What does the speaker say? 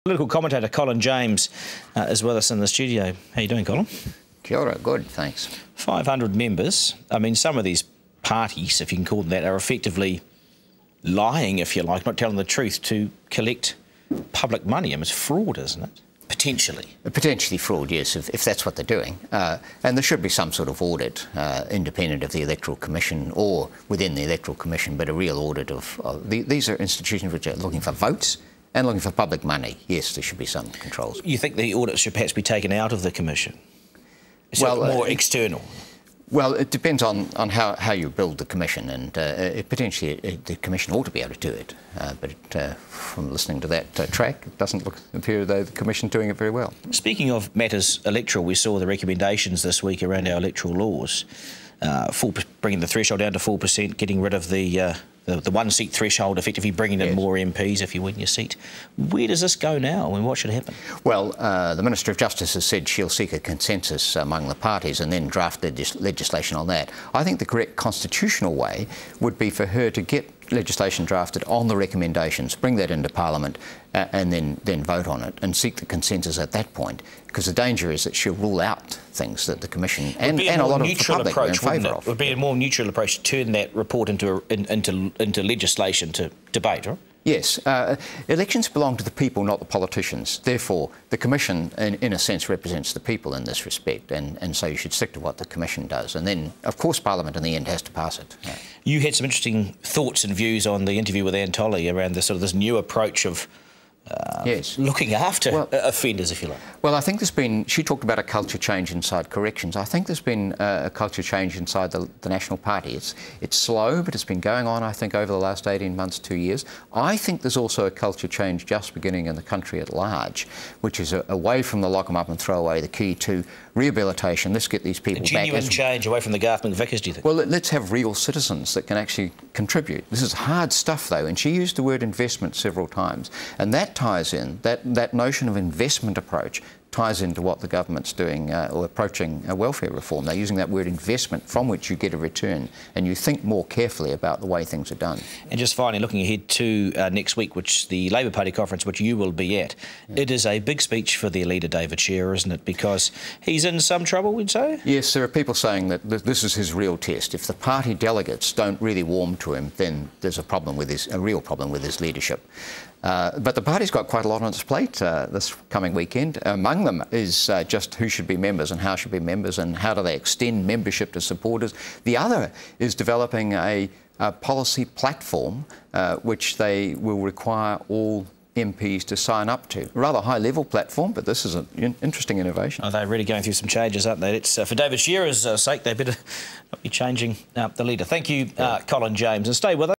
Political commentator Colin James is with us in the studio. How you doing, Colin? Kia ora, good, thanks. 500 members. I mean, some of these parties, if you can call them that, are effectively lying, if you like, not telling the truth to collect public money. I mean, it's fraud, isn't it? Potentially. Potentially fraud, yes, if that's what they're doing. And there should be some sort of audit, independent of the Electoral Commission or within the Electoral Commission, but a real audit of these are institutions which are looking for votes and looking for public money. Yes, there should be some controls. You think the audit should perhaps be taken out of the Commission? So more external? Well, it depends on how you build the Commission, and potentially the Commission ought to be able to do it. But from listening to that track, it doesn't appear though the Commission's doing it very well. Speaking of matters electoral, we saw the recommendations this week around our electoral laws, bringing the threshold down to 4%, getting rid of the one-seat threshold, effectively bringing in more MPs if you win your seat. Where does this go now, and what should happen? Well, the Minister of Justice has said she'll seek a consensus among the parties and then draft legislation on that. I think the correct constitutional way would be for her to get legislation drafted on the recommendations, bring that into Parliament and then vote on it and seek the consensus at that point, because the danger is that she'll rule out things that the Commission and a lot of the public are in favour of. It would be a more neutral approach to turn that report into legislation to debate, right? Yes. Elections belong to the people, not the politicians. Therefore, the Commission, in a sense, represents the people in this respect, and so you should stick to what the Commission does. And then, of course, Parliament in the end has to pass it. Yeah. You had some interesting thoughts and views on the interview with Anne Tolley around this new approach of looking after offenders, if you like. Well, I think she talked about a culture change inside corrections. I think there's been a culture change inside the National Party. It's slow, but it's been going on, I think, over the last 18 months, 2 years. I think there's also a culture change just beginning in the country at large, which is away from the lock 'em up and throw away the key to rehabilitation. Let's get these people back. A genuine change away from the Garth McVickers, do you think? Well, let's have real citizens that can actually contribute. This is hard stuff, though, and she used the word investment several times, and that ties in, that notion of investment approach ties into what the government's doing or approaching a welfare reform. They're using that word investment from which you get a return, and you think more carefully about the way things are done. And just finally, looking ahead to next week, which the Labour Party conference, which you will be at, it is a big speech for their leader, David Shearer, isn't it? Because he's in some trouble, we'd say? Yes, there are people saying that this is his real test. If the party delegates don't really warm to him, then there's a real problem with his leadership. But the party's got quite a lot on its plate this coming weekend. Among them is just who should be members and how should be members and how do they extend membership to supporters. The other is developing a policy platform which they will require all MPs to sign up to. A rather high-level platform, but this is an interesting innovation. Oh, they're really going through some changes, aren't they? It's, for David Shearer's sake, they better not be changing the leader. Thank you, Colin James, and stay with us.